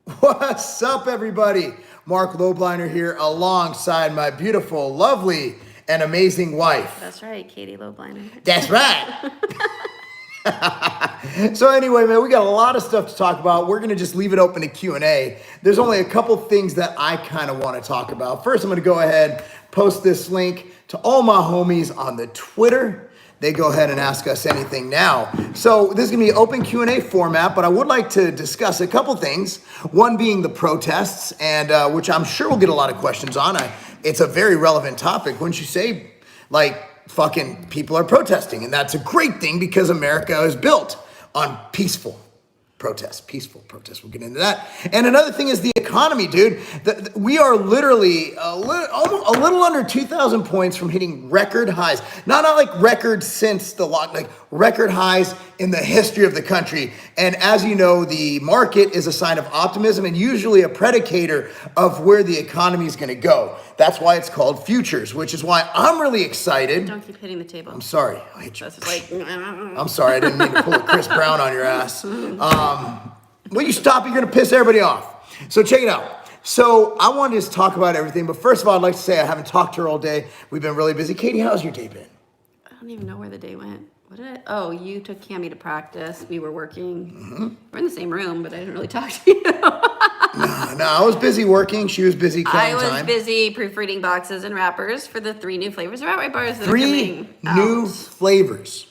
What's up, everybody? Marc Lobliner here alongside my beautiful, lovely, and amazing wife. That's right, Katie Lobliner. That's right. So anyway, man, we got a lot of stuff to talk about. We're going to just leave it open to Q&A. There's only a couple things that I kind of want to talk about. First, I'm going to go ahead, post this link to all my homies on the Twitter. They go ahead and ask us anything now. So this is going to be open Q&A format, but I would like to discuss a couple things. One being the protests, and which I'm sure we'll get a lot of questions on. It's a very relevant topic. Wouldn't you say, like, fucking people are protesting? And that's a great thing because America is built on peaceful protest. We'll get into that. And another thing is the economy, dude. We are literally a little under 2,000 points from hitting record highs. Not like record since the lock, like record highs in the history of the country. And as you know, the market is a sign of optimism and usually a predicator of where the economy is going to go. That's why it's called futures, which is why I'm really excited. Don't keep hitting the table. I'm sorry. I hit you. That's like, I'm sorry. I didn't mean to pull a Chris Brown on your ass. Will you stop? You're going to piss everybody off. So check it out. So I wanted to talk about everything. But first of all, I'd like to say I haven't talked to her all day. We've been really busy. Katie, how's your day been? I don't even know where the day went. What did I? Oh, you took Cammie to practice. We were working. Mm-hmm. We're in the same room, but I didn't really talk to you. No, I was busy working. She was busy killing time. I was busy proofreading boxes and wrappers for the 3 new flavors of Outright bars that are coming out. 3 new flavors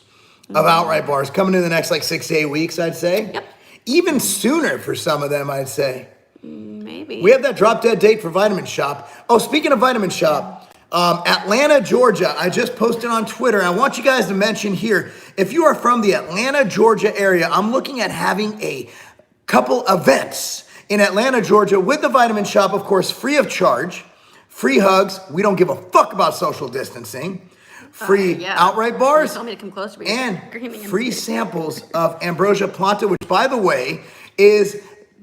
of Outright bars coming in the next 6 to 8 weeks, I'd say. Yep. Even sooner for some of them, I'd say. Maybe. We have that drop dead date for Vitamin Shop. Oh, speaking of Vitamin Shop, Atlanta, Georgia, I just posted on Twitter. I want you guys to mention here, if you are from the Atlanta, Georgia area, I'm looking at having a couple events in Atlanta, Georgia with the Vitamin Shop, of course, free of charge, free hugs. We don't give a fuck about social distancing. Free Outright bars, you told me to come closer, and free samples of Ambrosia Planta, which, by the way, is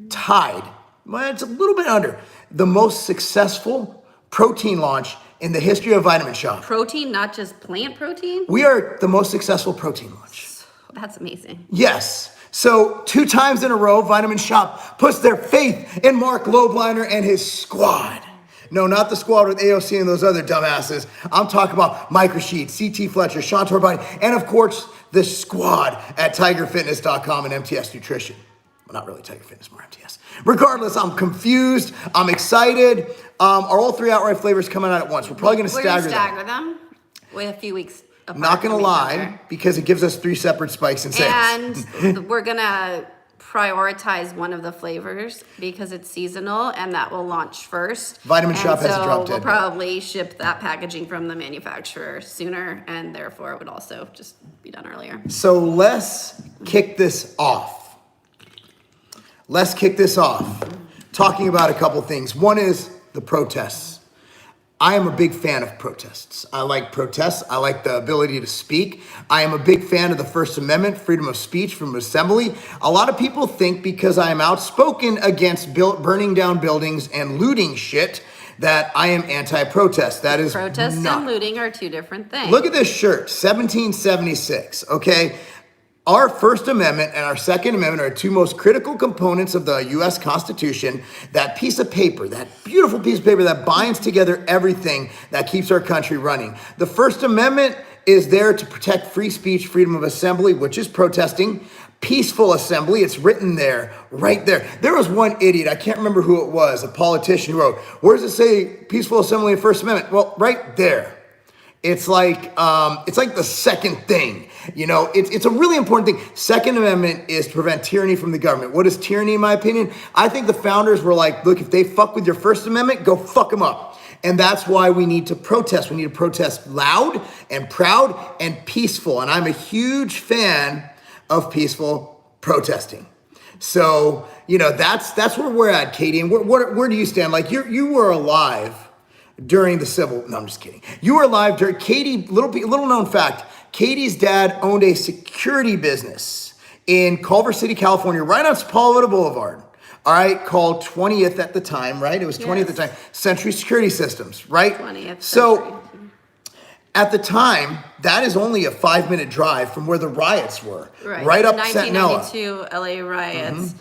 tied. Well, it's a little bit under the most successful protein launch in the history of Vitamin Shop. Protein, not just plant protein? We are the most successful protein launch. That's amazing. Yes. So 2 times in a row, Vitamin Shop puts their faith in Marc Lobliner and his squad. No, not the squad with AOC and those other dumbasses. I'm talking about Microsheet, CT Fletcher, Sean Torbani, and of course, the squad at TigerFitness.com and MTS Nutrition. Well, not really Tiger Fitness, more MTS. Regardless, I'm confused. I'm excited. Are all 3 Outright flavors coming out at once? We're probably going to stagger them with a few weeks apart. Not going to lie, because it gives us 3 separate spikes in sales. And we're going to prioritize one of the flavors because it's seasonal and that will launch first. Vitamin Shop has a drop dead. We'll probably ship that packaging from the manufacturer sooner, and therefore it would also just be done earlier. So let's kick this off. Talking about a couple things. One is the protests. I am a big fan of protests. I like protests. I like the ability to speak. I am a big fan of the First Amendment, freedom of speech, freedom of assembly. A lot of people think because I am outspoken against burning down buildings and looting shit that I am anti-protest. That is Protests and looting are 2 different things. Look at this shirt, 1776, okay? Our First Amendment and our Second Amendment are 2 most critical components of the U.S. Constitution. That piece of paper, that beautiful piece of paper that binds together everything that keeps our country running. The First Amendment is there to protect free speech, freedom of assembly, which is protesting, peaceful assembly. It's written there, right there. There was one idiot, I can't remember who it was, a politician who wrote, where does it say peaceful assembly and First Amendment? Well, right there. It's like the second thing. You know, it's a really important thing. Second Amendment is to prevent tyranny from the government. What is tyranny, in my opinion? I think the founders were like, look, if they fuck with your First Amendment, go fuck them up. And that's why we need to protest. We need to protest loud and proud and peaceful. And I'm a huge fan of peaceful protesting. So, you know, that's where we're at, Katie. And where do you stand? Like you were alive during the civil. No, I'm just kidding. You were alive during Katie. Little known fact. Katie's dad owned a security business in Culver City, California, right on Sepulveda Boulevard. All right, called 20th at the time, right? It was 20th at the time. Century Security Systems, right? 20th So at the time, that is only a 5-minute drive from where the riots were. Right up Centinela. 1992 LA riots.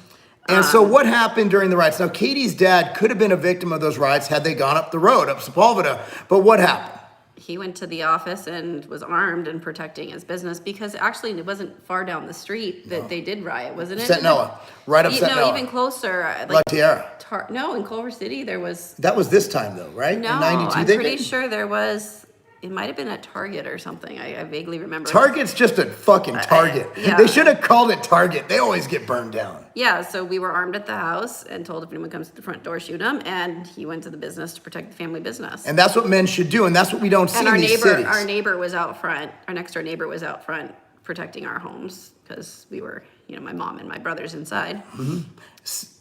And so what happened during the riots? Now, Katie's dad could have been a victim of those riots had they gone up the road, up Sepulveda. But what happened? He went to the office and was armed and protecting his business because actually it wasn't far down the street that they did riot, wasn't it? Sentinella. Right up Sentinella. No, even closer. La Tierra. No, in Culver City there was... That was this time though, right? No, in 92, I'm pretty sure there was... It might have been at Target or something. I vaguely remember. Target's just a fucking Target. Yeah. They should have called it Target. They always get burned down. Yeah, so we were armed at the house and told if anyone comes to the front door, shoot him. And he went to the business to protect the family business. And that's what men should do. And that's what we don't see And in these cities. our neighbor was out front. Our next door neighbor was out front protecting our homes because we were, my mom and my brothers inside. Mm-hmm.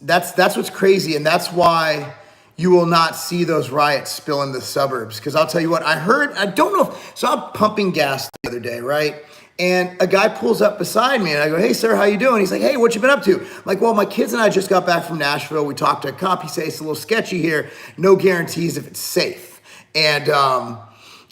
That's what's crazy. And that's why you will not see those riots spill in the suburbs. Because I'll tell you what, I don't know so I'm pumping gas the other day, right? And a guy pulls up beside me and I go, hey, sir, how you doing? He's like, hey, what you been up to? I'm like, well, my kids and I just got back from Nashville. We talked to a cop. He said, it's a little sketchy here. No guarantees if it's safe. And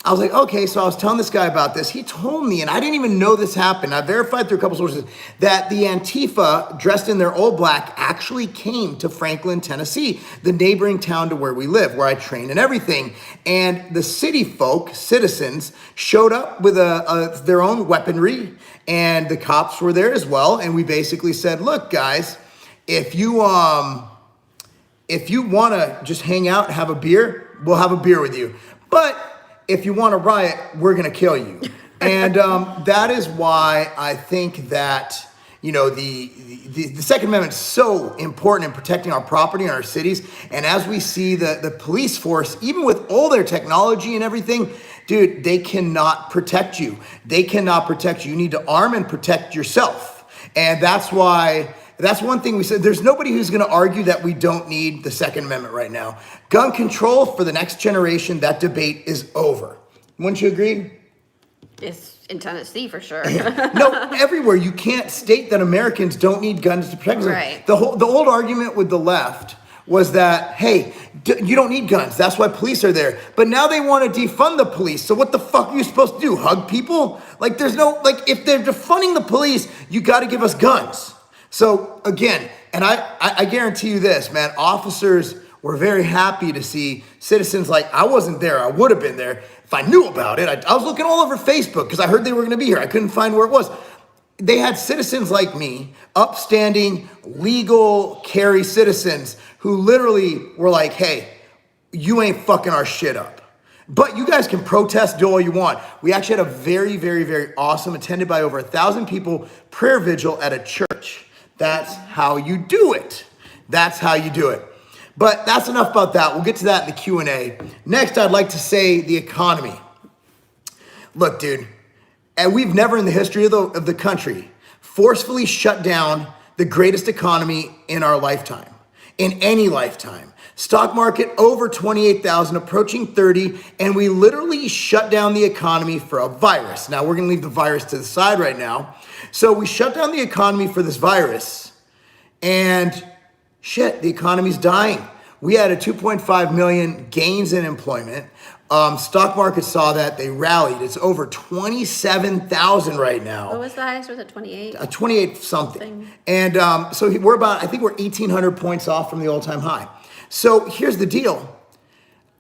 I was like, okay, so I was telling this guy about this. He told me, and I didn't even know this happened. I verified through a couple sources that the Antifa, dressed in their all black, actually came to Franklin, Tennessee, the neighboring town to where we live, where I train and everything. And the city folk, citizens, showed up with their own weaponry, and the cops were there as well. And we basically said, look, guys, if you want to just hang out and have a beer, we'll have a beer with you. But if you want to riot, we're going to kill you. And that is why I think that, the Second Amendment is so important in protecting our property and our cities. And as we see the police force, even with all their technology and everything, dude, they cannot protect you. They cannot protect you. You need to arm and protect yourself. And that's why... That's one thing we said. There's nobody who's going to argue that we don't need the Second Amendment right now. Gun control for the next generation, that debate is over. Wouldn't you agree? It's in Tennessee for sure. No, everywhere. You can't state that Americans don't need guns to protect themselves. Right. The old argument with the left was that, hey, you don't need guns. That's why police are there. But now they want to defund the police. So what the fuck are you supposed to do? Hug people? Like, there's no, like, if they're defunding the police, you got to give us guns. So again, and I guarantee you this, man, officers were very happy to see citizens like, I wasn't there, I would have been there if I knew about it. I was looking all over Facebook because I heard they were going to be here. I couldn't find where it was. They had citizens like me, upstanding, legal carry citizens who literally were like, hey, you ain't fucking our shit up. But you guys can protest, do all you want. We actually had a very, very, very awesome, attended by over 1,000 people, prayer vigil at a church. That's how you do it. That's how you do it. But that's enough about that. We'll get to that in the Q&A. Next, I'd like to say the economy. Look, dude, and we've never in the history of the country forcefully shut down the greatest economy in our lifetime, in any lifetime. Stock market over 28,000, approaching 30, and we literally shut down the economy for a virus. Now, we're going to leave the virus to the side right now. So we shut down the economy for this virus, and shit, the economy's dying. We had a 2.5 million gains in employment. Stock market saw that. They rallied. It's over 27,000 right now. What was the highest? Was it 28? 28 something. And so I think we're 1,800 points off from the all-time high. So here's the deal.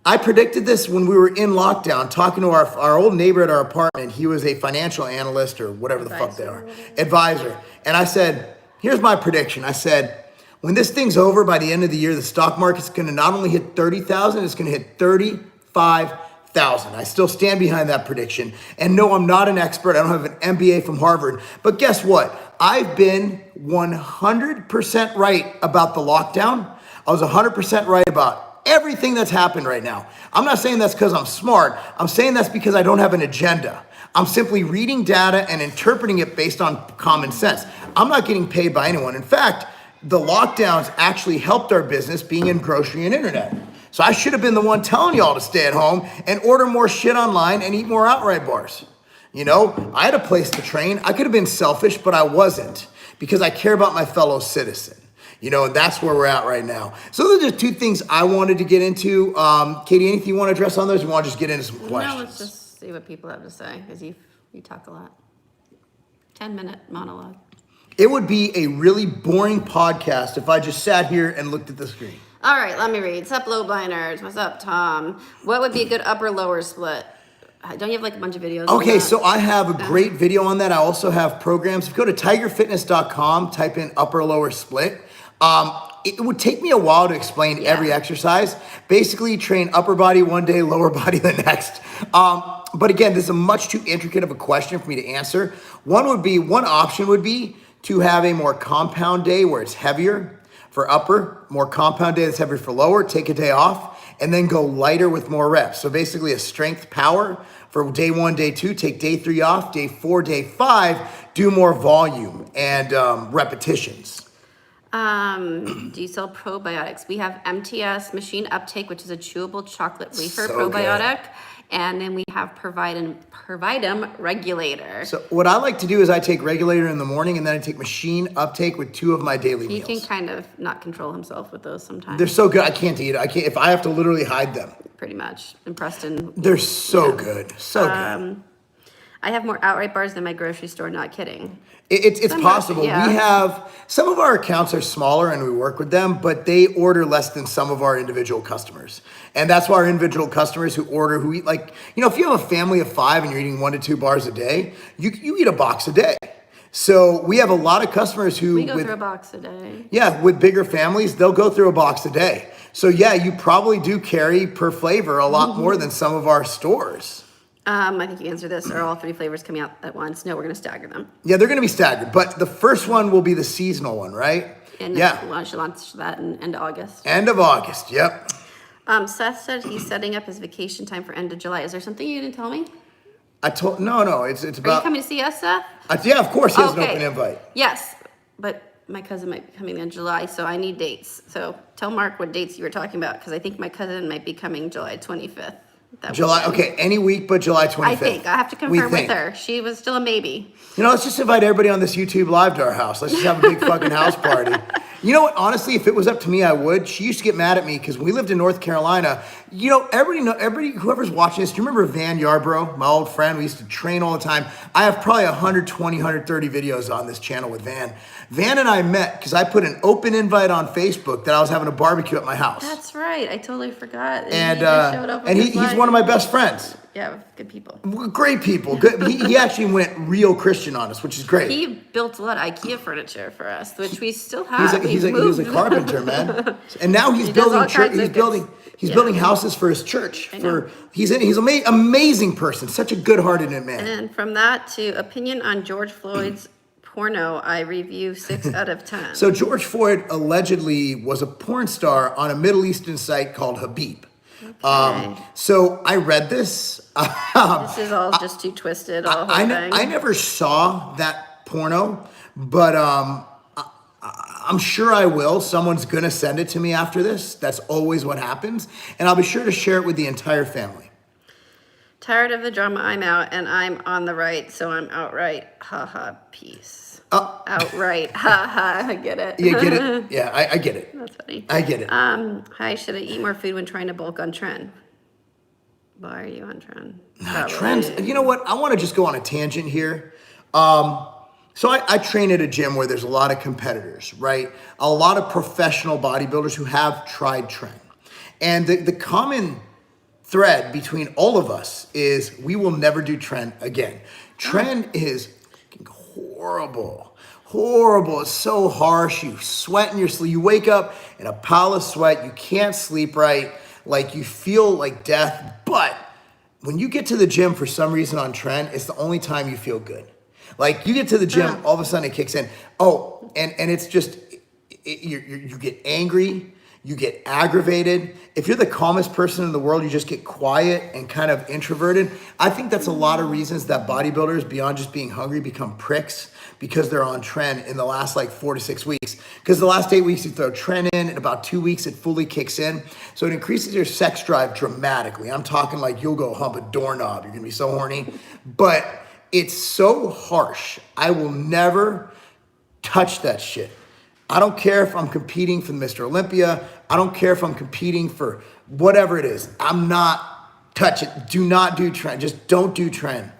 I predicted this when we were in lockdown, talking to our old neighbor at our apartment. He was a financial analyst or whatever the fuck they are, advisor. And I said, here's my prediction. I said, when this thing's over by the end of the year, the stock market's going to not only hit 30,000, it's going to hit 35,000. I still stand behind that prediction. And no, I'm not an expert. I don't have an MBA from Harvard. But guess what? I've been 100% right about the lockdown. I was 100% right about everything that's happened right now. I'm not saying that's because I'm smart. I'm saying that's because I don't have an agenda. I'm simply reading data and interpreting it based on common sense. I'm not getting paid by anyone. In fact, the lockdowns actually helped our business being in grocery and internet. So I should have been the one telling y'all to stay at home and order more shit online and eat more outright bars. I had a place to train. I could have been selfish, but I wasn't because I care about my fellow citizen. And that's where we're at right now. So those are just two things I wanted to get into. Katie, anything you want to address on those? Or you want to just get into some questions? No, let's just see what people have to say because you talk a lot. 10-minute monologue. It would be a really boring podcast if I just sat here and looked at the screen. All right, let me read. What's up, Lobliners? What's up, Tom? What would be a good upper lower split? Don't you have like a bunch of videos? Okay, so I have a great video on that. I also have programs. If you go to tigerfitness.com, type in upper lower split. It would take me a while to explain every exercise. Basically, you train upper body one day, lower body the next. But again, this is a much too intricate of a question for me to answer. One option would be to have a more compound day where it's heavier for upper, more compound day that's heavier for lower, take a day off, and then go lighter with more reps. So basically a strength power for day 1, day 2, take day 3 off, day 4, day 5, do more volume and repetitions. Do you sell probiotics? We have MTS, machine uptake, which is a chewable chocolate wafer So probiotic. And then we have Providum regulator. So what I like to do is I take regulator in the morning and then I take machine uptake with 2 of my daily He meals. can kind of not control himself with those sometimes. They're so good. I can't eat it. I can't if I have to literally hide them. Pretty much. And Preston. They're so good. So good. I have more outright bars than my grocery store, not kidding. It's possible. Yeah. We have some of our accounts are smaller and we work with them, but they order less than some of our individual customers. And that's why our individual customers who eat like, if you have a family of 5 and you're eating 1 to 2 bars a day, you eat a box a day. So we have a lot of customers who We go through a box a day. Yeah, with bigger families, they'll go through a box a day. So yeah, you probably do carry per flavor a lot more than some of our stores. I think you answered this. Are all 3 flavors coming out at once? No, we're going to stagger them. Yeah, they're going to be staggered, but the first one will be the seasonal one, right? And yeah. Launch that in end of August. End of August, yep. Seth said he's setting up his vacation time for end of July. Is there something you didn't tell me? No, it's Are you about. coming to see us, Seth? Yeah, of course he has an open invite. Yes, but my cousin might be coming in July, so I need dates. So tell Mark what dates you were talking about, because I think my cousin might be coming July 25th. Any week but July 25th. I think. I have to confirm with her. She was still a maybe. Let's just invite everybody on this YouTube live to our house. Let's just have a big fucking house party. You know what? Honestly, if it was up to me, I would. She used to get mad at me because when we lived in North Carolina, everybody, whoever's watching this, do you remember Van Yarbrough, my old friend? We used to train all the time. I have probably 120, 130 videos on this channel with Van. Van and I met because I put an open invite on Facebook that I was having a barbecue at my house. That's right. I totally forgot. And he just showed up he's one of my best friends. Yeah, good people. Great people. Good. He actually went real Christian on us, which is great. He built a lot of IKEA furniture for us, which we still have. He's a carpenter, man. And now he's building church. He's building houses for his church. He's an amazing person. Such a good-hearted man. And from that to opinion on George Floyd's porno, I review 6 out of 10. So George Floyd allegedly was a porn star on a Middle Eastern site called Habib. Okay. So I read this. This is all just too twisted. I never saw that porno, but I'm sure I will. Someone's gonna send it to me after this. That's always what happens, and I'll be sure to share it with the entire family. Tired of the drama, I'm out, and I'm on the right, so I'm outright. Haha, peace. Outright. Haha, I get it. You get it? Yeah, I get it. That's funny. I get it. Hi, should I eat more food when trying to bulk on trend? Why are you on trend? Trends. You know what? I want to just go on a tangent here. So I train at a gym where there's a lot of competitors, right? A lot of professional bodybuilders who have tried trend. And the common thread between all of us is we will never do trend again. Trend is horrible. It's so harsh. You sweat in your sleep. You wake up in a pile of sweat. You can't sleep right. Like you feel like death. But when you get to the gym for some reason on trend, it's the only time you feel good. Like you get to the gym, all of a sudden it kicks in. Oh, and it's just, you get angry. You get aggravated. If you're the calmest person in the world, you just get quiet and kind of introverted. I think that's a lot of reasons that bodybuilders, beyond just being hungry, become pricks because they're on trend in the last 4 to 6 weeks. Because the last 8 weeks, you throw trend in about 2 weeks, it fully kicks in. So it increases your sex drive dramatically. I'm talking like you'll go hump a doorknob. You're gonna be so horny. But it's so harsh. I will never touch that shit. I don't care if I'm competing for Mr. Olympia. I don't care if I'm competing for whatever it is. I'm not touching. Do not do trend. Just don't do trend.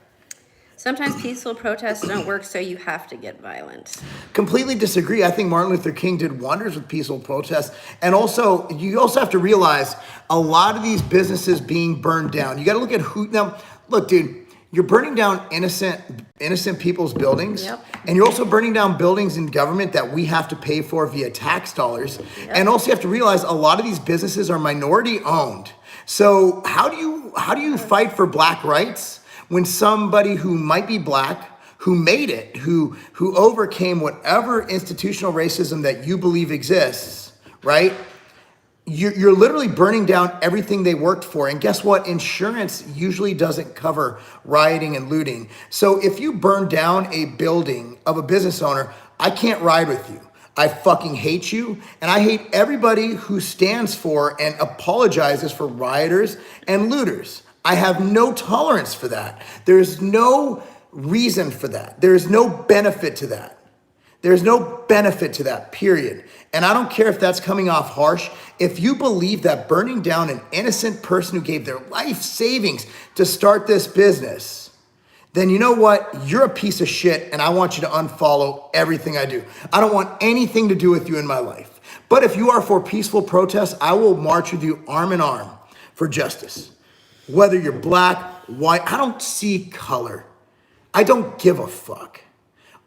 Sometimes peaceful protests don't work, so you have to get violent. Completely disagree. I think Martin Luther King did wonders with peaceful protests. And also, you also have to realize a lot of these businesses being burned down. You got to look at who. Now, look, dude, you're burning down innocent people's buildings. Yep. And you're also burning down buildings in government that we have to pay for via tax dollars. Yep. And also, you have to realize a lot of these businesses are minority owned. So how do you fight for black rights when somebody who might be black, who made it, who overcame whatever institutional racism that you believe exists, right? You're literally burning down everything they worked for. And guess what? Insurance usually doesn't cover rioting and looting. So if you burn down a building of a business owner, I can't ride with you. I fucking hate you. And I hate everybody who stands for and apologizes for rioters and looters. I have no tolerance for that. There's no reason for that. There's no benefit to that. There's no benefit to that, period. And I don't care if that's coming off harsh. If you believe that burning down an innocent person who gave their life savings to start this business, then you know what? You're a piece of shit, and I want you to unfollow everything I do. I don't want anything to do with you in my life. But if you are for peaceful protests, I will march with you arm in arm for justice. Whether you're black, white, I don't see color. I don't give a fuck.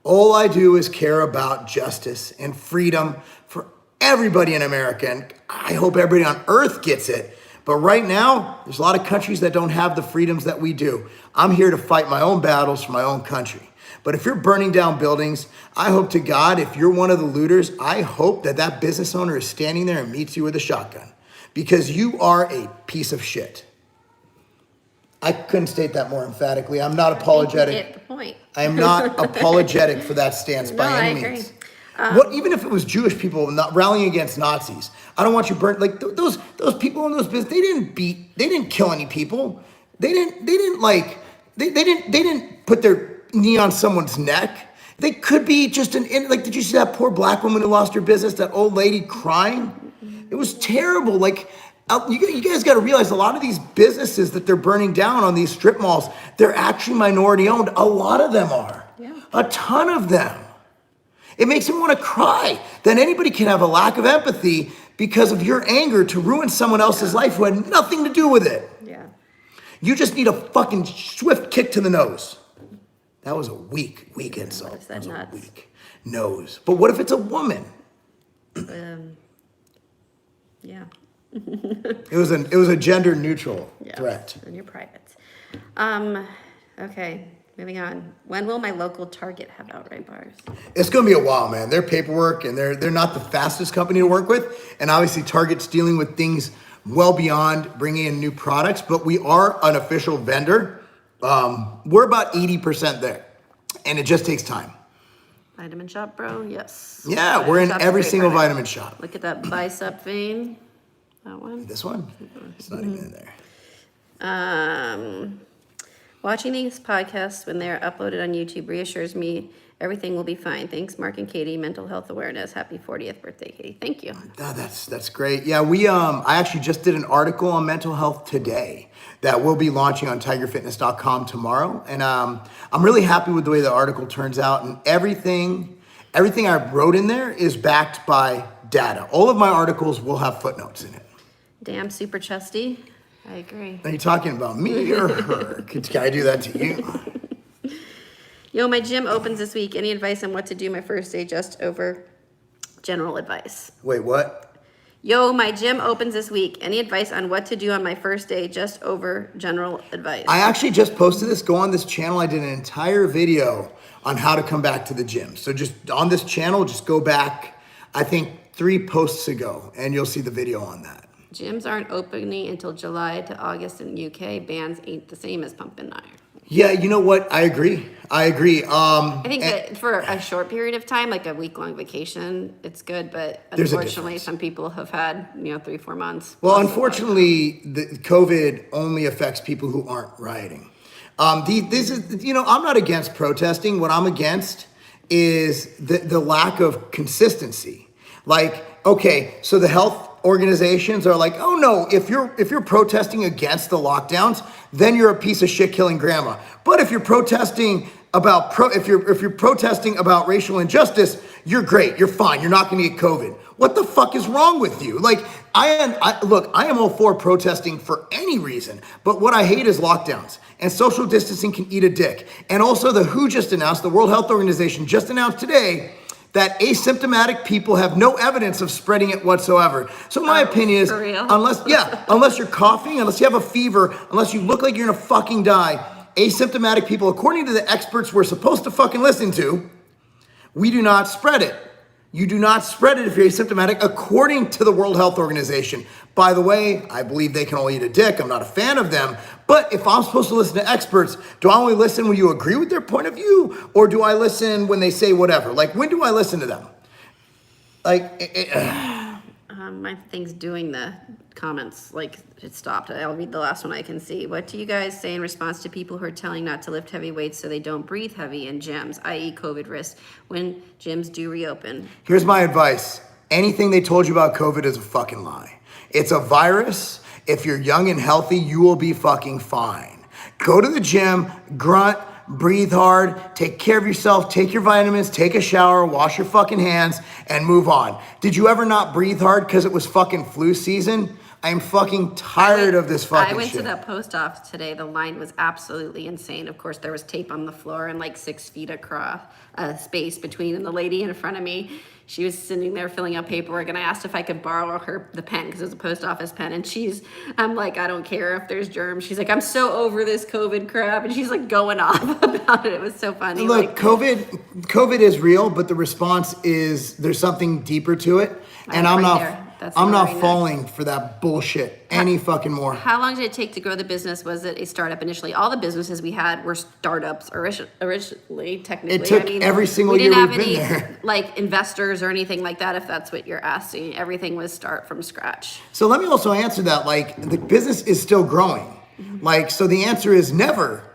All I do is care about justice and freedom for everybody in America. And I hope everybody on earth gets it. But right now, there's a lot of countries that don't have the freedoms that we do. I'm here to fight my own battles for my own country. But if you're burning down buildings, I hope to God, if you're one of the looters, I hope that that business owner is standing there and meets you with a shotgun. Because you are a piece of shit. I couldn't state that more emphatically. I'm not apologetic. You get the point. I am not apologetic for that stance by any means. What, even if it was Jewish people not rallying against Nazis, I don't want you burnt. Like those people in those businesses, they didn't kill any people. They didn't put their knee on someone's neck. They could be just like, did you see that poor black woman who lost her business? That old lady crying. It was terrible. Like, you guys got to realize a lot of these businesses that they're burning down on these strip malls, they're actually minority owned. A lot of them are. Yeah. A ton of them. It makes me want to cry. Then anybody can have a lack of empathy because of your anger to ruin someone else's life who had nothing to do with it. Yeah. You just need a fucking swift kick to the nose. That was a weak insult. What if that nuts? A weak nose. But what if it's a woman? Yeah. It was a gender neutral threat. And you're private. Okay, moving on. When will my local Target have outright bars? It's going to be a while, man. Their paperwork, and they're not the fastest company to work with. And obviously Target's dealing with things well beyond bringing in new products, but we are an official vendor. We're about 80% there, and it just takes time. Vitamin Shop, bro, yes. Yeah, Vitamin we're in Shop's every a great single product. vitamin shop. Look at that bicep vein. That one. This one? It's not even in there. Watching these podcasts when they're uploaded on YouTube reassures me everything will be fine. Thanks, Mark and Katie. Mental health awareness. Happy 40th birthday, Katie. Thank you. Oh, that's great. Yeah, I actually just did an article on mental health today that we'll be launching on tigerfitness.com tomorrow. And I'm really happy with the way the article turns out. And everything I wrote in there is backed by data. All of my articles will have footnotes in it. Damn, super chesty. I agree. Are you talking about me or her? Can I do that to you? Yo, my gym opens this week. Any advice on what to do my first day just over general advice? Wait, what? Yo, my gym opens this week. Any advice on what to do on my first day just over general advice? I actually just posted this. Go on this channel. I did an entire video on how to come back to the gym. So just on this channel, just go back, I think 3 posts ago, and you'll see the video on that. Gyms aren't opening until July to August in the UK. Bands ain't the same as Pump and Iron. Yeah, you know what? I agree. I think that for a short period of time, like a week-long vacation, it's good. But unfortunately, some people have had 3-4 months. Well, unfortunately, the COVID only affects people who aren't rioting. This is, I'm not against protesting. What I'm against is the lack of consistency. Like, okay, so the health organizations are like, oh no, if you're protesting against the lockdowns, then you're a piece of shit killing grandma. But if you're protesting about if you're protesting about racial injustice, you're great. You're fine. You're not going to get COVID. What the fuck is wrong with you? Like, I am all for protesting for any reason, but what I hate is lockdowns. And social distancing can eat a dick. And also the the World Health Organization just announced today that asymptomatic people have no evidence of spreading it whatsoever. So my opinion is, unless you're coughing, unless you have a fever, unless you look like you're gonna fucking die, asymptomatic people, according to the experts we're supposed to fucking listen to, we do not spread it. You do not spread it if you're asymptomatic, according to the World Health Organization. By the way, I believe they can all eat a dick. I'm not a fan of them. But if I'm supposed to listen to experts, do I only listen when you agree with their point of view? Or do I listen when they say whatever? Like, when do I listen to them? Like, my thing's doing the comments, like it stopped. I'll read the last one I can see. What do you guys say in response to people who are telling not to lift heavy weights so they don't breathe heavy in gyms, i.e. COVID risk, when gyms do reopen? Here's my advice. Anything they told you about COVID is a fucking lie. It's a virus. If you're young and healthy, you will be fucking fine. Go to the gym, grunt, breathe hard, take care of yourself, take your vitamins, take a shower, wash your fucking hands, and move on. Did you ever not breathe hard because it was fucking flu season? I am fucking tired of this fucking shit. I went to the post office today. The line was absolutely insane. Of course, there was tape on the floor and like 6 feet across space between. And the lady in front of me, she was sitting there filling out paperwork, and I asked if I could borrow the pen because it was a post office pen. And I'm like, I don't care if there's germs. She's like, I'm so over this COVID crap, and she's like going off about it. It was so funny. Look, like, COVID is real, but the response is there's something deeper to it, and I'm not falling for that bullshit any fucking more. How long did it take to grow the business? Was it a startup initially? All the businesses we had were startups originally, technically. It took every single year we've been there. Like investors or anything like that, if that's what you're asking. Everything was start from scratch. So let me also answer that. Like, the business is still growing. Mm-hmm. Like, so the answer is never.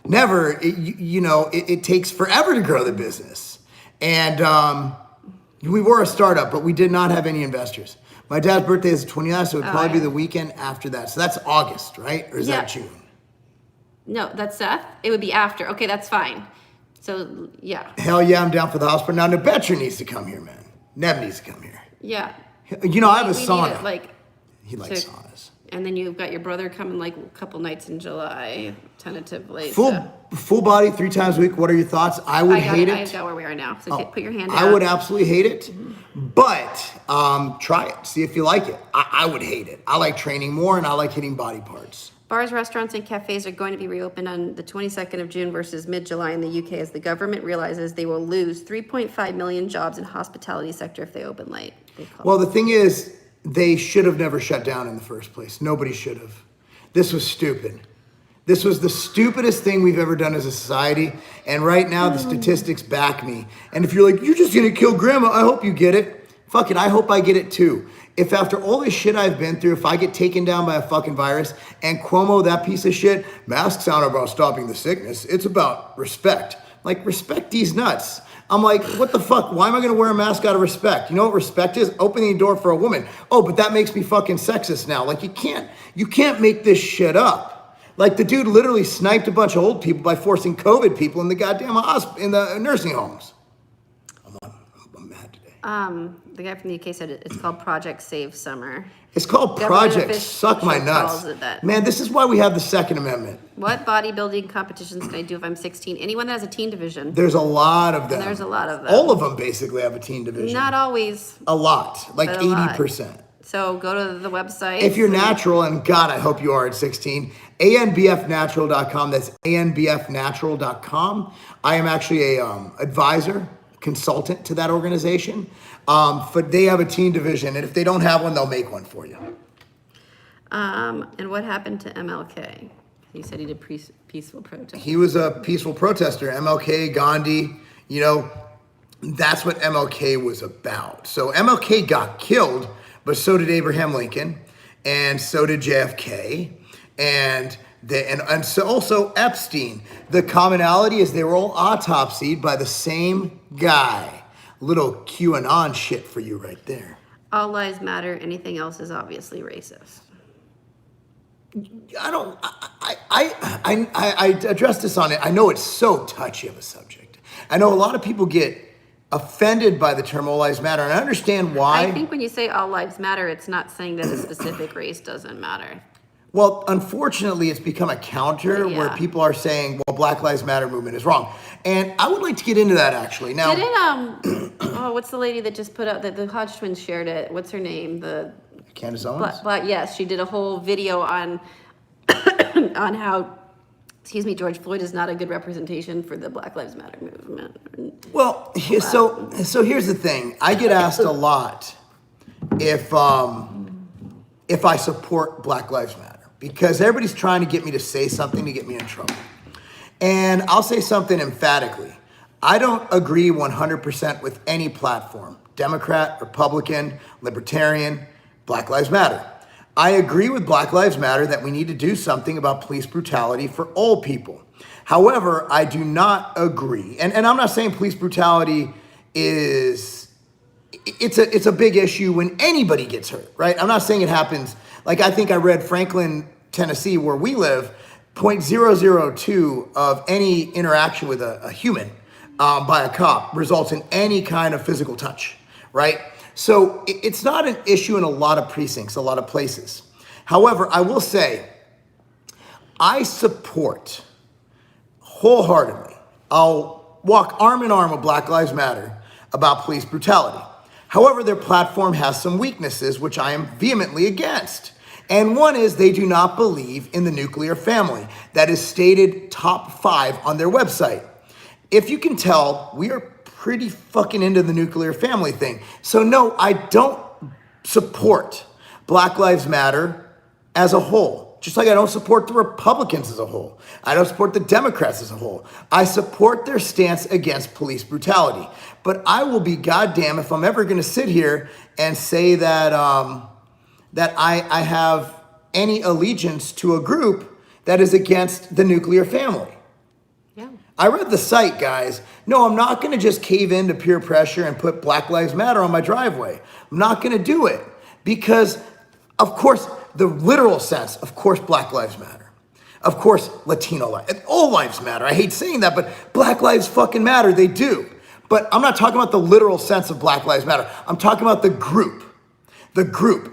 It takes forever to grow the business. And we were a startup, but we did not have any investors. My dad's birthday is the 29th, so it would probably be the weekend after that. So that's August, right? Or is that June? No, that's Seth. It would be after. Okay, that's fine. So, yeah. Hell yeah, I'm down for the house. But now Nebetcher needs to come here, man. Neb needs to come here. Yeah. You know, I have a sauna. He likes to, saunas. And then you've got your brother coming like a couple nights in July, tentatively. Full body 3 times a week. What are your thoughts? I would hate it. I got where we are now. So put your hand out. I would absolutely hate it. Mm-hmm. But try it. See if you like it. I would hate it. I like training more, and I like hitting body parts. Bars, restaurants, and cafes are going to be reopened on the 22nd of June versus mid-July in the UK as the government realizes they will lose 3.5 million jobs in hospitality sector if they open late. Well, the thing is, they should have never shut down in the first place. Nobody should have. This was stupid. This was the stupidest thing we've ever done as a society. And right now, the statistics back me. And if you're like, you're just gonna kill grandma, I hope you get it. Fuck it, I hope I get it too. If after all this shit I've been through, if I get taken down by a fucking virus, and Cuomo, that piece of shit, masks aren't about stopping the sickness, it's about respect. Like, respect these nuts. I'm like, what the fuck? Why am I gonna wear a mask out of respect? You know what respect is? Opening the door for a woman. Oh, but that makes me fucking sexist now. Like, you can't make this shit up. Like, the dude literally sniped a bunch of old people by forcing COVID people in the goddamn in the nursing homes. I'm mad today. The guy from the UK said it's called Project Save Summer. It's called Project Suck My Nuts. Man, this is why we have the Second Amendment. What bodybuilding competitions can I do if I'm 16? Anyone that has a teen division. There's a lot of them. There's a lot of them. All of them basically have a teen division. Not always. A lot, like 80%. So go to the website. If you're natural, and God, I hope you are at 16, anbfnatural.com. That's anbfnatural.com. I am actually a advisor, consultant to that organization. But they have a teen division, and if they don't have one, they'll make one for you. And what happened to MLK? He said he did peaceful protest. He was a peaceful protester. MLK, Gandhi, you know, that's what MLK was about. So MLK got killed, but so did Abraham Lincoln, and so did JFK, and so also Epstein. The commonality is they were all autopsied by the same guy. Little QAnon shit for you right there. All lives matter. Anything else is obviously racist. I don't. I addressed this on it. I know it's so touchy of a subject. I know a lot of people get offended by the term "all lives matter," and I understand why. I think when you say all lives matter, it's not saying that a specific race doesn't matter. Well, unfortunately, it's become a counter where people are saying, "Well, Black Lives Matter movement is wrong," and I would like to get into that actually. Now, Didn't what's the lady that just put out that the Hodge twins shared it? What's her name? The Candace Owens. yes, she did a whole video on on how, excuse me, George Floyd is not a good representation for the Black Lives Matter movement. Well, so here's the thing. I get asked a lot if I support Black Lives Matter because everybody's trying to get me to say something to get me in trouble. And I'll say something emphatically. I don't agree 100% with any platform, Democrat, Republican, Libertarian, Black Lives Matter. I agree with Black Lives Matter that we need to do something about police brutality for all people. However, I do not agree, and I'm not saying police brutality it's a big issue when anybody gets hurt, right? I'm not saying it happens, like I think I read Franklin, Tennessee, where we live, 0.002 of any interaction with a human by a cop results in any kind of physical touch, right? So it's not an issue in a lot of precincts, a lot of places. However, I will say, I support wholeheartedly, I'll walk arm in arm with Black Lives Matter about police brutality. However, their platform has some weaknesses, which I am vehemently against. And one is they do not believe in the nuclear family. That is stated top 5 on their website. If you can tell, we are pretty fucking into the nuclear family thing. So no, I don't support Black Lives Matter as a whole. Just like I don't support the Republicans as a whole. I don't support the Democrats as a whole. I support their stance against police brutality. But I will be goddamn if I'm ever gonna sit here and say that I have any allegiance to a group that is against the nuclear family. Yeah. I read the site, guys. No, I'm not going to just cave into peer pressure and put Black Lives Matter on my driveway. I'm not going to do it because, of course, the literal sense, of course, Black Lives Matter. Of course, Latino lives, all lives matter. I hate saying that, but Black lives fucking matter. They do. But I'm not talking about the literal sense of Black Lives Matter. I'm talking about the group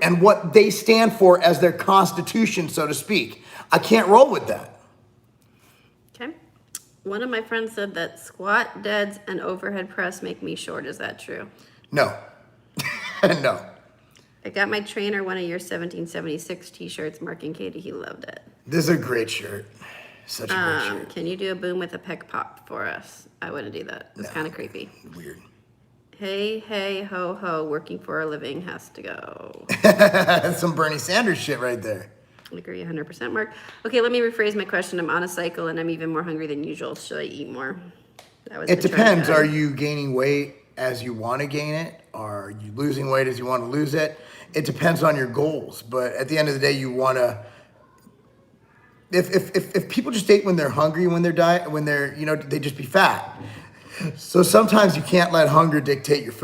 and what they stand for as their constitution, so to speak. I can't roll with that. Okay. One of my friends said that squat, deads, and overhead press make me short. Is that true? No. No. I got my trainer one of your 1776 t-shirts, Mark and Katie. He loved it. This is a great shirt. Such a great shirt. Can you do a boom with a peck pop for us? I wouldn't do that. It's kind of creepy. Weird. Hey, hey, ho, ho, working for a living has to go. That's some Bernie Sanders shit right there. I agree 100%, Mark. Okay, let me rephrase my question. I'm on a cycle and I'm even more hungry than usual. Should I eat more? It depends. Are you gaining weight as you want to gain it? Are you losing weight as you want to lose it? It depends on your goals. But at the end of the day, you want to... If people just ate when they're hungry, when they're, they just be fat. So sometimes you can't let hunger dictate your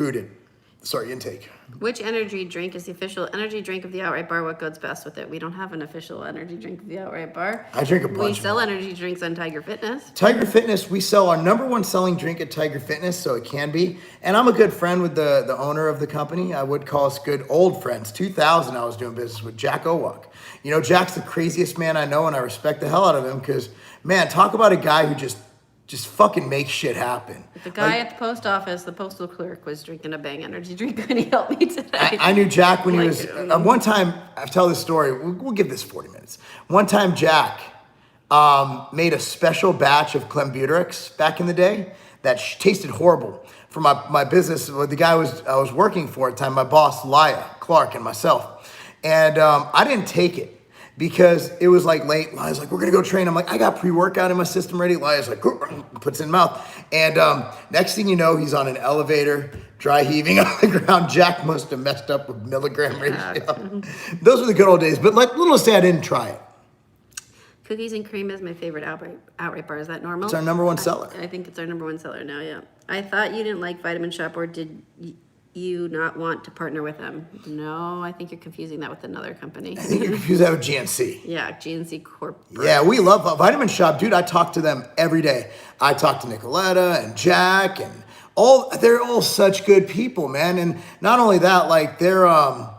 intake. Which energy drink is the official energy drink of the Outright Bar? What goes best with it? We don't have an official energy drink of the Outright Bar. I drink a bunch. We sell energy drinks on Tiger Fitness. Tiger Fitness, we sell our #1 selling drink at Tiger Fitness, so it can be. And I'm a good friend with the owner of the company. I would call us good old friends. 2000, I was doing business with Jack Owak. Jack's the craziest man I know, and I respect the hell out of him because, man, talk about a guy who just fucking make shit happen. The guy at the post office, the postal clerk, was drinking a Bang energy drink when he helped me today. I knew Jack when he was... one time, I tell this story. We'll give this 40 minutes. One time, Jack made a special batch of Clenbuterix back in the day that tasted horrible for my business. The guy I was working for at the time, my boss, Laia Clark, and myself. And I didn't take it. Because it was like late, Lia's like, we're gonna go train. I'm like, I got pre-workout in my system ready. Lia's like, puts it in mouth. And next thing you know, he's on an elevator, dry heaving on the ground. Jack must have messed up with milligram ratio. Those were the good old days. But like, little to say I didn't try it. Cookies and cream is my favorite Outright Bar. Is that normal? It's our #1 seller. I think it's our #1 seller now, yeah. I thought you didn't like Vitamin Shop, or did you not want to partner with them? No, I think you're confusing that with another company. I think you're confused that with GNC. Yeah, GNC Corp. Yeah, we love Vitamin Shop, dude. I talk to them every day. I talk to Nicoletta and Jack and they're all such good people, man. And not only that, like they're I'm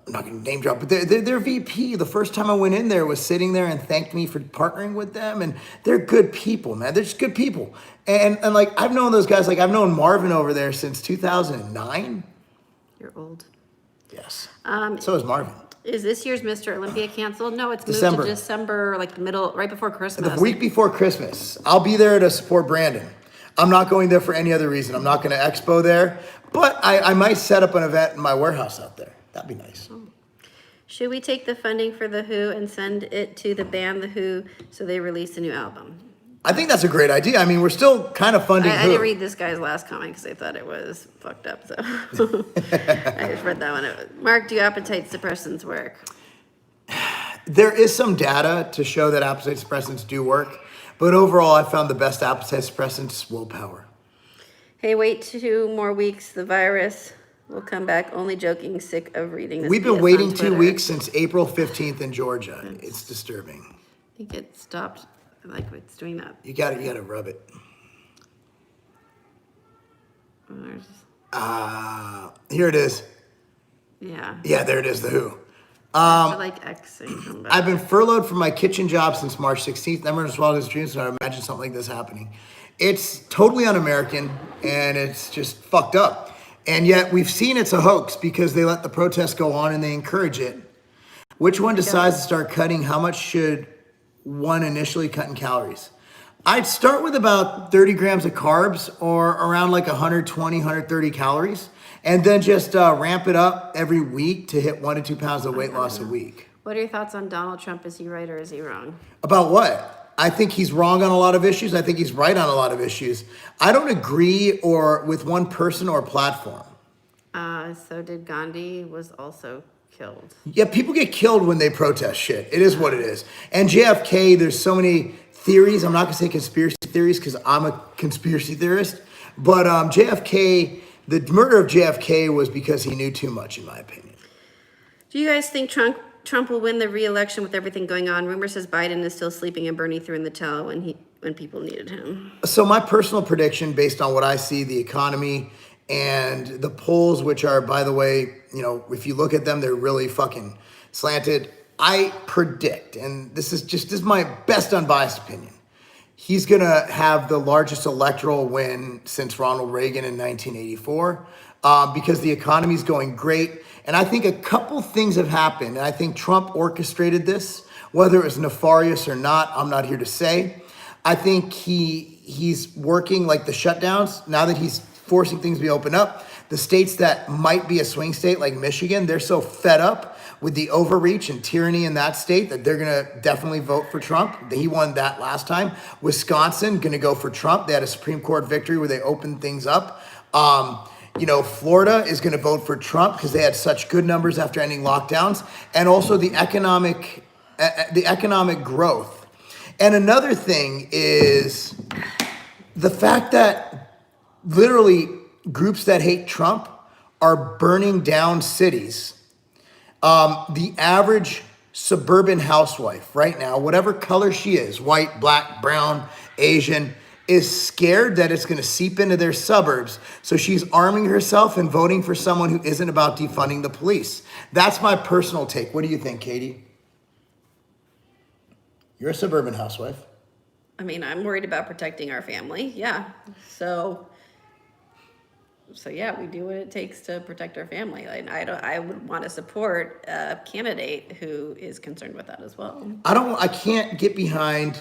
not gonna name drop, but they're VP. The first time I went in there was sitting there and thanked me for partnering with them. And they're good people, man. They're just good people. And like I've known those guys, like I've known Marvin over there since 2009. You're old. Yes. So is Marvin. Is this year's Mr. Olympia canceled? No, it's moved December. to December, like the middle, right before Christmas. The week before Christmas. I'll be there to support Brandon. I'm not going there for any other reason. I'm not going to expo there, but I might set up an event in my warehouse out there. That'd be nice. Should we take the funding for The Who and send it to the band The Who so they release a new album? I think that's a great idea. I mean, we're still kind of funding I Who. didn't read this guy's last comment because I thought it was fucked up. So I just read that one. Mark, do appetite suppressants work? There is some data to show that appetite suppressants do work, but overall, I found the best appetite suppressants willpower. Hey, wait 2 more weeks. The virus will come back. Only joking. Sick of reading this. We've been BS waiting on 2 Twitter. weeks since April 15th in Georgia. It's disturbing. I think it stopped. Like it's doing that. You gotta rub it. Here it is. Yeah. Yeah, there it is, The Who. I feel like Xing come back. I've been furloughed from my kitchen job since March 16th. Never in his wildest dreams would I imagine something like this happening. It's totally un-American, and it's just fucked up. And yet we've seen it's a hoax because they let the protests go on and they encourage it. Which one decides to start cutting? How much should one initially cut in calories? I'd start with about 30 grams of carbs or around like 120, 130 calories. And then just ramp it up every week to hit 1 to 2 pounds of weight loss a week. What are your thoughts on Donald Trump? Is he right or is he wrong? About what? I think he's wrong on a lot of issues. I think he's right on a lot of issues. I don't agree with one person or platform. So did Gandhi was also killed. Yeah, people get killed when they protest shit. It is what it is. And JFK, there's so many theories. I'm not going to say conspiracy theories because I'm a conspiracy theorist. But JFK, the murder of JFK was because he knew too much, in my opinion. Do you guys think Trump will win the re-election with everything going on? Rumor says Biden is still sleeping and Bernie threw in the towel when people needed him. So my personal prediction, based on what I see, the economy and the polls, which are, by the way, you know, if you look at them, they're really fucking slanted. I predict, and this is my best unbiased opinion, he's going to have the largest electoral win since Ronald Reagan in 1984 because the economy's going great. And I think a couple things have happened. And I think Trump orchestrated this, whether it was nefarious or not, I'm not here to say. I think he's working like the shutdowns, now that he's forcing things to be opened up. The states that might be a swing state like Michigan, they're so fed up with the overreach and tyranny in that state that they're going to definitely vote for Trump. He won that last time. Wisconsin, going to go for Trump. They had a Supreme Court victory where they opened things up. You know, Florida is going to vote for Trump because they had such good numbers after ending lockdowns, and also the economic growth. And another thing is the fact that literally groups that hate Trump are burning down cities. The average suburban housewife right now, whatever color she is, white, black, brown, Asian, is scared that it's going to seep into their suburbs. So she's arming herself and voting for someone who isn't about defunding the police. That's my personal take. What do you think, Katie? You're a suburban housewife. I mean, I'm worried about protecting our family. Yeah. So yeah, we do what it takes to protect our family. And I would want to support a candidate who is concerned with that as well. I can't get behind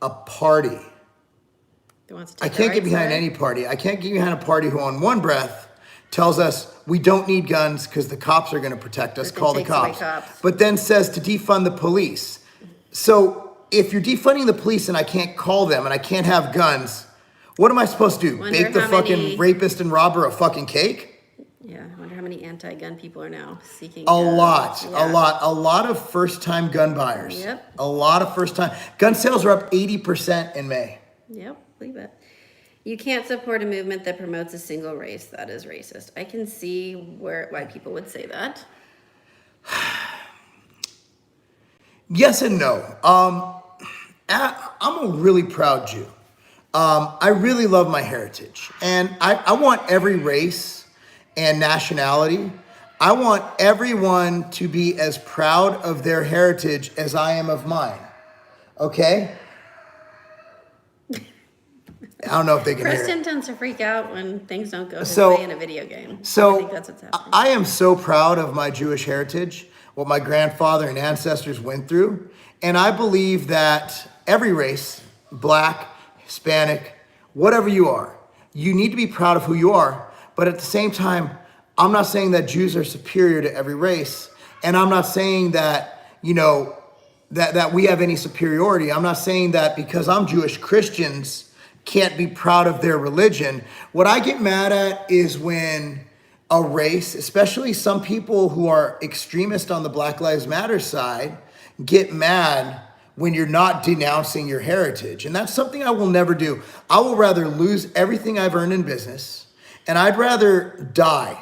a party. I can't get behind any party. I can't get behind a party who on one breath tells us we don't need guns because the cops are going to protect us, call the cops, but then says to defund the police. So if you're defunding the police and I can't call them and I can't have guns, what am I supposed to do? Bake the fucking rapist and robber a fucking cake? Yeah, I wonder how many anti-gun people are now seeking. A lot of first-time gun buyers. Yep. A lot of first-time. Gun sales are up 80% in May. Yep, believe it. You can't support a movement that promotes a single race. That is racist. I can see why people would say that. Yes and no. I'm a really proud Jew. I really love my heritage. And I want every race and nationality. I want everyone to be as proud of their heritage as I am of mine. Okay? I don't know if they can hear Kristen it. tends to freak out when things don't go his So- way in a video game. So I think that's what's happening. I am so proud of my Jewish heritage, what my grandfather and ancestors went through. And I believe that every race, black, Hispanic, whatever you are, you need to be proud of who you are. But at the same time, I'm not saying that Jews are superior to every race. And I'm not saying that, that we have any superiority. I'm not saying that because I'm Jewish, Christians can't be proud of their religion. What I get mad at is when a race, especially some people who are extremist on the Black Lives Matter side, get mad when you're not denouncing your heritage. And that's something I will never do. I will rather lose everything I've earned in business, and I'd rather die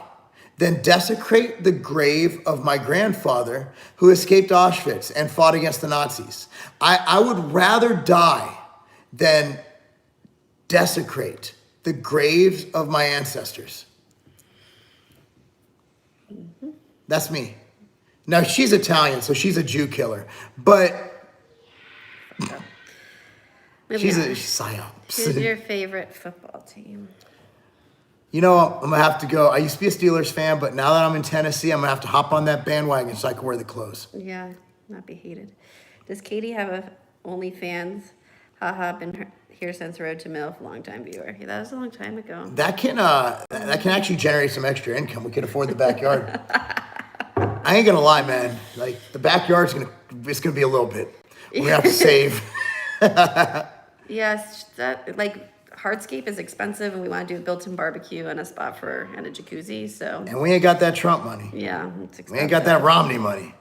than desecrate the grave of my grandfather who escaped Auschwitz and fought against the Nazis. I would rather die than desecrate the graves of my ancestors. That's me. Now, she's Italian, so she's a Jew killer, but she's a psyop. Who's your favorite football team? I'm gonna have to go. I used to be a Steelers fan, but now that I'm in Tennessee, I'm gonna have to hop on that bandwagon so I can wear the clothes. Yeah, not be hated. Does Katie have a OnlyFans? Haha, been here since Road to MILF, long-time viewer. Yeah, that was a long time ago. That can actually generate some extra income. We can afford the backyard. I ain't gonna lie, man. Like the backyard's it's gonna be a little bit. We're gonna have to save. Yes, hardscape is expensive, and we want to do a built-in barbecue and a spot and a jacuzzi. So. And we ain't got that Trump money. Yeah, it's expensive. We ain't got that Romney money.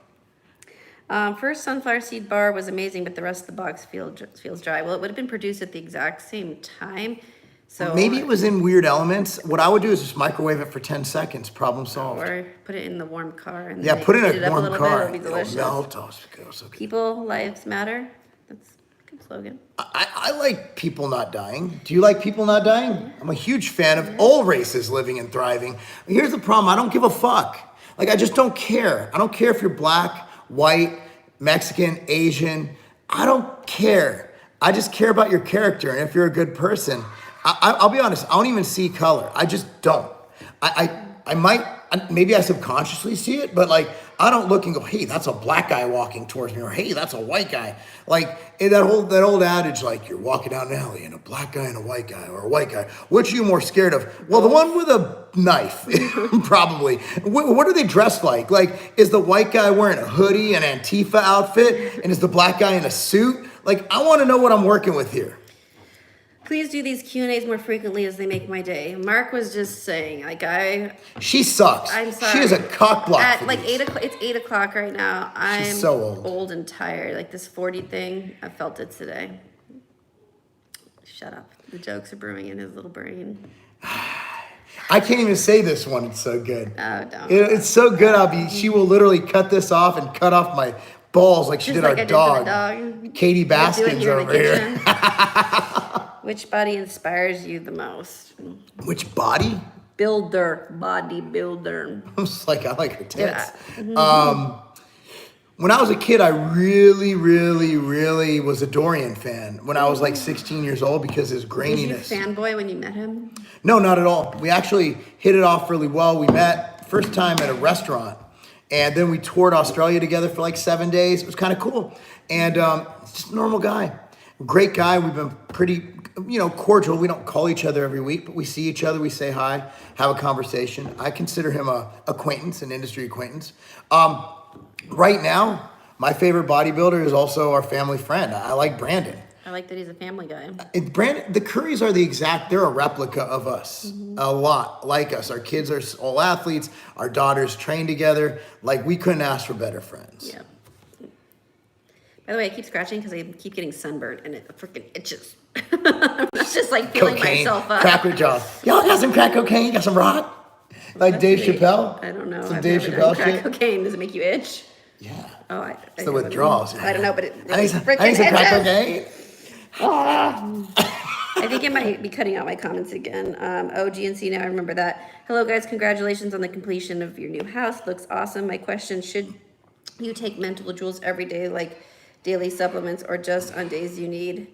First sunflower seed bar was amazing, but the rest of the box feels dry. Well, it would have been produced at the exact same time. So Maybe it was in weird elements. What I would do is just microwave it for 10 seconds. Problem solved. Or put it in the warm car. And Yeah, put it in heat a up warm little car. Bit, it'll be delicious. Melt. Oh, so good. People lives matter. That's a good slogan. I like people not dying. Do you like people not dying? I'm a huge fan of all races living and thriving. Here's the problem. I don't give a fuck. Like, I just don't care. I don't care if you're black, white, Mexican, Asian. I don't care. I just care about your character and if you're a good person. I'll be honest, I don't even see color. I just don't. I might, maybe I subconsciously see it, but like, I don't look and go, hey, that's a black guy walking towards me, or hey, that's a white guy. Like that old adage, like you're walking down an alley and a black guy and a white guy, or a white guy. Which are you more scared of? Well, the one with a knife, probably. What are they dressed like? Like, is the white guy wearing a hoodie and Antifa outfit, and is the black guy in a suit? Like, I want to know what I'm working with here. Please do these Q&As more frequently as they make my day. Mark was just saying, She sucks. I'm sorry. She is a cock block. At for like these. 8 o'clock, it's 8 o'clock right now. I'm so old. And tired. Like this 40 thing, I felt it today. Shut up. The jokes are brewing in his little brain. I can't even say this one. It's so good. Oh, don't. It's so good. She will literally cut this off and cut off my balls like she Just did like our I did to dog. the dog. Katie Baskins in the over here. kitchen. Which body inspires you the most? Which body? Bodybuilder. I'm just like, I like her tits. Yeah. When I was a kid, I really, really, really was a Dorian fan when I was like 16 years old because his graininess. Did you fanboy when you met him? No, not at all. We actually hit it off really well. We met first time at a restaurant, and then we toured Australia together for like 7 days. It was kind of cool. And just a normal guy. Great guy. We've been pretty, cordial. We don't call each other every week, but we see each other. We say hi, have a conversation. I consider him a acquaintance, an industry acquaintance. Right now, my favorite bodybuilder is also our family friend. I like Brandon. I like that he's a family guy. Brandon, the Currys are they're a replica of us. A lot like us. Our kids are all athletes. Our daughters train together. Like, we couldn't ask for better friends. Yeah. By the way, I keep scratching because I keep getting sunburned and it freaking itches. I'm just like feeling myself up. Cracker jaw. Y'all got some crack cocaine? You got some rock? Like Dave Chappelle? I don't know. Some I've Dave never Chappelle done crack shit? cocaine. Does it make you itch? Yeah. Oh, It's the withdrawals. I don't know, but it I really need some freaking crack itches. cocaine. I think it might be cutting out my comments again. GNC, now I remember that. Hello, guys. Congratulations on the completion of your new house. Looks awesome. My question, should you take mental jewels every day, like daily supplements, or just on days you need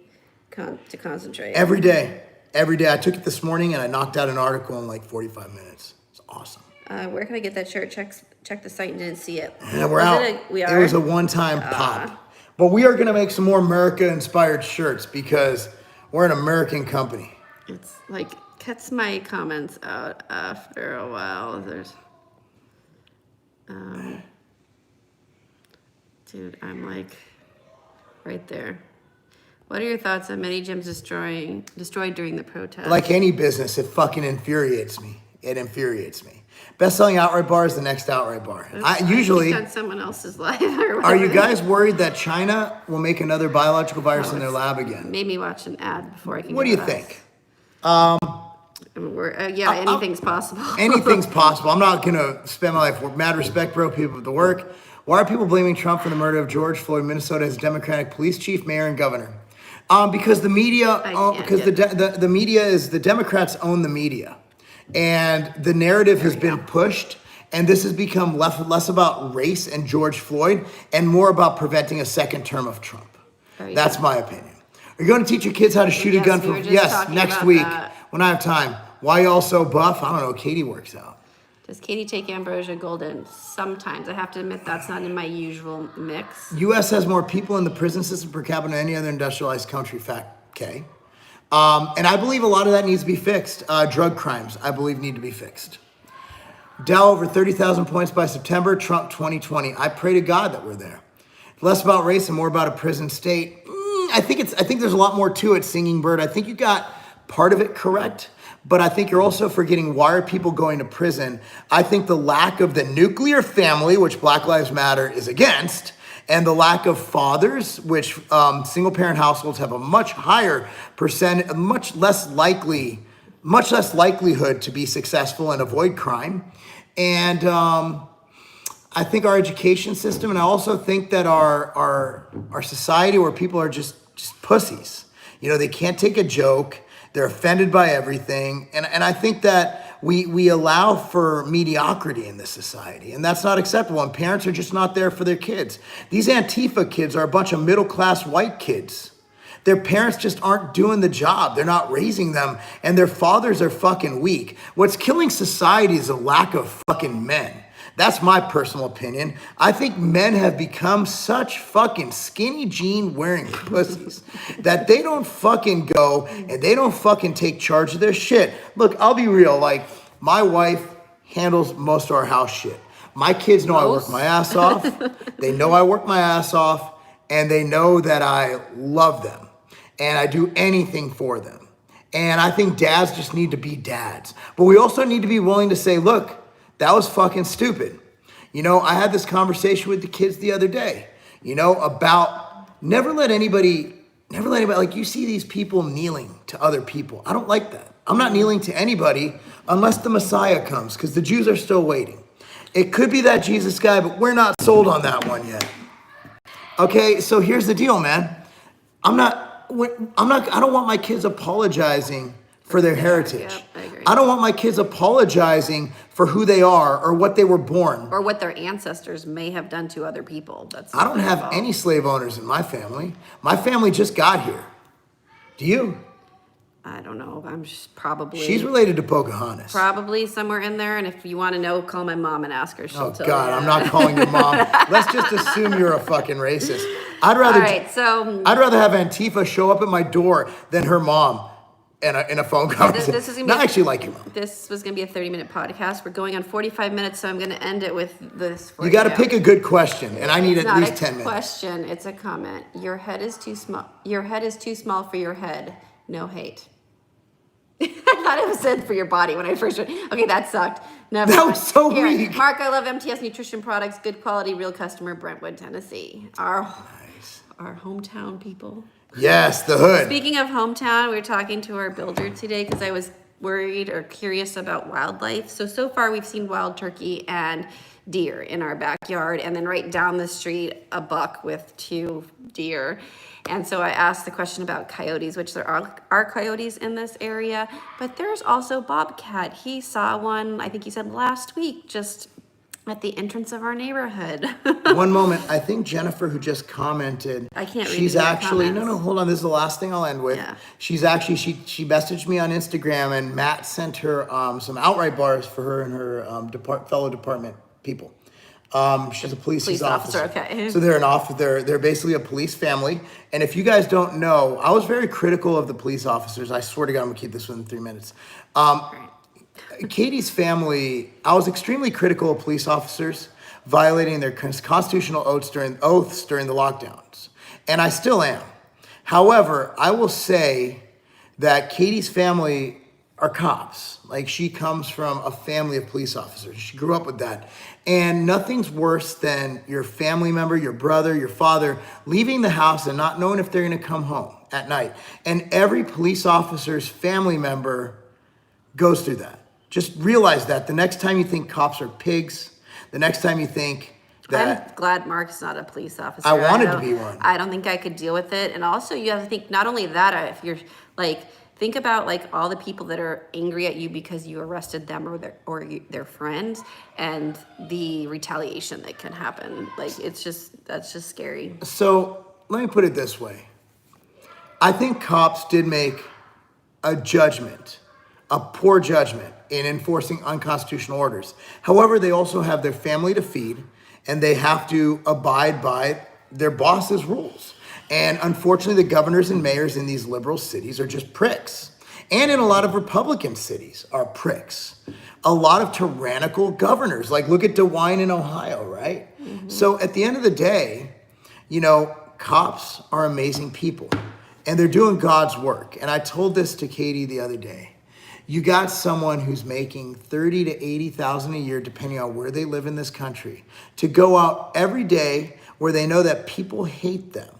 to concentrate? Every day. Every day. I took it this morning and I knocked out an article in like 45 minutes. It's awesome. Where can I get that shirt? Check the site and didn't see it. Yeah, we're out. It was a one-time pop. But we are going to make some more America-inspired shirts because we're an American company. It's like, cuts my comments out after a while. There's, dude, I'm like right there. What are your thoughts on many gyms destroyed during the protest? Like any business, it fucking infuriates me. It infuriates me. Best-selling outright bar is the next outright bar. I usually on someone else's life. Are you guys worried that China will make another biological virus in their lab again? Made me watch an ad before I can. What do you think? Anything's possible. Anything's possible. I'm not gonna spend my life with mad respect, bro. People at the work. Why are people blaming Trump for the murder of George Floyd, Minnesota, as Democratic police chief, mayor, and governor? Because the media, the media is the Democrats own the media, and the narrative has been pushed. And this has become less about race and George Floyd and more about preventing a second term of Trump. That's my opinion. Are you going to teach your kids how to shoot a gun? Next week when I have time. Why y'all so buff? I don't know. Katie works out. Does Katie take Ambrosia Golden? Sometimes. I have to admit that's not in my usual mix. U.S. has more people in the prison system per capita than any other industrialized country. Fact, okay. And I believe a lot of that needs to be fixed. Drug crimes, I believe, need to be fixed. Dow over 30,000 points by September, Trump 2020. I pray to God that we're there. Less about race and more about a prison state. I think there's a lot more to it, Singing Bird. I think you got part of it correct, but I think you're also forgetting why are people going to prison. I think the lack of the nuclear family, which Black Lives Matter is against, and the lack of fathers, which single parent households have a much higher percent, much less likelihood to be successful and avoid crime. And I think our education system, and I also think that our society, where people are just pussies. You know, they can't take a joke. They're offended by everything. And I think that we allow for mediocrity in this society, and that's not acceptable. And parents are just not there for their kids. These Antifa kids are a bunch of middle-class white kids. Their parents just aren't doing the job. They're not raising them, and their fathers are fucking weak. What's killing society is a lack of fucking men. That's my personal opinion. I think men have become such fucking skinny jean wearing pussies that they don't fucking go and they don't fucking take charge of their shit. Look, I'll be real. Like, my wife handles most of our house shit. My kids know I work my ass off. They know I work my ass off, and they know that I love them. And I do anything for them. And I think dads just need to be dads. But we also need to be willing to say, look, that was fucking stupid. You know, I had this conversation with the kids the other day, you know, about never let anybody, like, you see these people kneeling to other people. I don't like that. I'm not kneeling to anybody unless the Messiah comes, because the Jews are still waiting. It could be that Jesus guy, but we're not sold on that one yet. Okay, so here's the deal, man. I don't want my kids apologizing for their heritage. Yep, I agree. I don't want my kids apologizing for who they are or what they were born. Or what their ancestors may have done to other people. I don't have any slave owners in my family. My family just got here. Do you? I don't know. I'm just probably... She's related to Pocahontas. Probably somewhere in there. And if you want to know, call my mom and ask her. She'll tell God, you. I'm not calling your mom. Let's just assume you're a fucking racist. I'd rather have Antifa show up at my door than her mom in a phone conversation. This is gonna be not actually like your mom. This was going to be a 30-minute podcast. We're going on 45 minutes, so I'm going to end it with this. You got to pick a good question, and I need at least 10 minutes. It's not a question. It's a comment. Your head is too small. Your head is too small for your head. No hate. I thought it was said for your body when I first read. Okay, that sucked. Never. That was so weak. Mark, I love MTS Nutrition Products. Good quality, real customer, Brentwood, Tennessee. our hometown people. Yes, the hood. Speaking of hometown, we were talking to our builder today because I was worried or curious about wildlife. So far we've seen wild turkey and deer in our backyard, and then right down the street, a buck with 2 deer. And so I asked the question about coyotes, which there are coyotes in this area, but there's also bobcat. He saw one, I think he said last week, just at the entrance of our neighborhood. One moment. I think Jennifer, who just commented, I can't read she's your actually, comments. no, hold on. This is the last thing I'll end with. Yeah. She's actually, she messaged me on Instagram, and Matt sent her some outright bars for her and her fellow department people. She's a police officer. Okay. So they're basically a police family. And if you guys don't know, I was very critical of the police officers. I swear to God, I'm gonna keep this within 3 minutes. Katie's family, I was extremely critical of police officers violating their constitutional oaths during the lockdowns. And I still am. However, I will say that Katie's family are cops. Like, she comes from a family of police officers. She grew up with that. And nothing's worse than your family member, your brother, your father, leaving the house and not knowing if they're gonna come home at night. And every police officer's family member goes through that. Just realize that the next time you think cops are pigs, the next time you think that... I'm glad Marc's not a police officer. I wanted to be one. I don't think I could deal with it. And also you have to think, not only that, if you're like, think about like all the people that are angry at you because you arrested them or their friends, and the retaliation that can happen. Like, that's just scary. So let me put it this way. I think cops did make a poor judgment in enforcing unconstitutional orders. However, they also have their family to feed, and they have to abide by their boss's rules. And unfortunately, the governors and mayors in these liberal cities are just pricks. And in a lot of Republican cities are pricks. A lot of tyrannical governors, like look at DeWine in Ohio, right? Mm-hmm. So at the end of the day, cops are amazing people, and they're doing God's work. And I told this to Katie the other day. You got someone who's making $30,000 to $80,000 a year, depending on where they live in this country, to go out every day where they know that people hate them,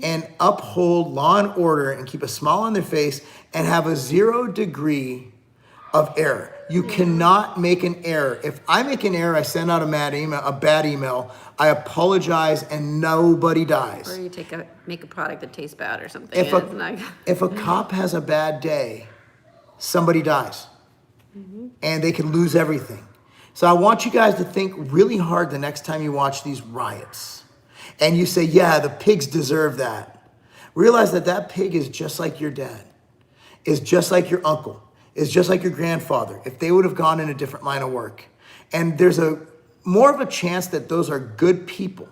and uphold law and order and keep a smile on their face and have a 0 degree of error. You cannot make an error. If I make an error, I send out a bad email, I apologize, and nobody dies. Or you make a product that tastes bad or something. If a cop has a bad day, somebody dies, and they can lose everything. So I want you guys to think really hard the next time you watch these riots, and you say, yeah, the pigs deserve that. Realize that pig is just like your dad, is just like your uncle, is just like your grandfather, if they would have gone in a different line of work. And there's more of a chance that those are good people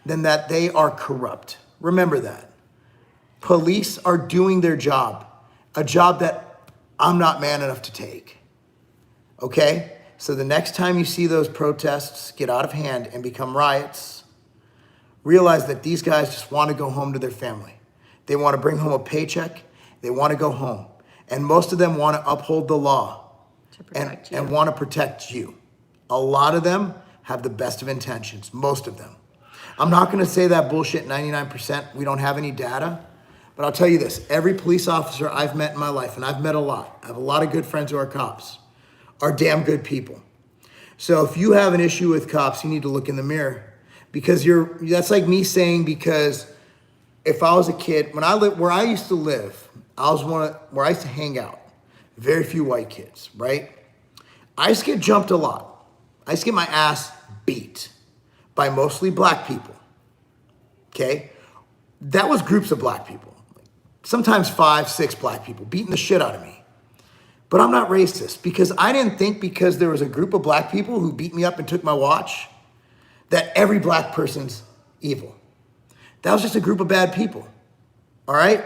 than that they are corrupt. Remember that. Police are doing their job, a job that I'm not man enough to take. Okay? So the next time you see those protests get out of hand and become riots, realize that these guys just want to go home to their family. They want to bring home a paycheck. They want to go home. And most of them want to uphold the law and want to protect you. A lot of them have the best of intentions, most of them. I'm not going to say that bullshit 99%. We don't have any data. But I'll tell you this, every police officer I've met in my life, and I've met a lot, I have a lot of good friends who are cops, are damn good people. So if you have an issue with cops, you need to look in the mirror, because that's like me saying, because if I was a kid, where I used to live, where I used to hang out, very few white kids, right? I used to get jumped a lot. I used to get my ass beat by mostly black people, okay? That was groups of black people. Sometimes 5, 6 black people beating the shit out of me. But I'm not racist, because I didn't think because there was a group of black people who beat me up and took my watch that every black person's evil. That was just a group of bad people, all right?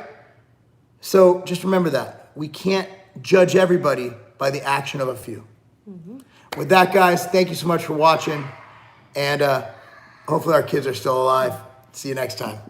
So just remember that. We can't judge everybody by the action of a few. With that, guys, thank you so much for watching, and hopefully our kids are still alive. See you next time.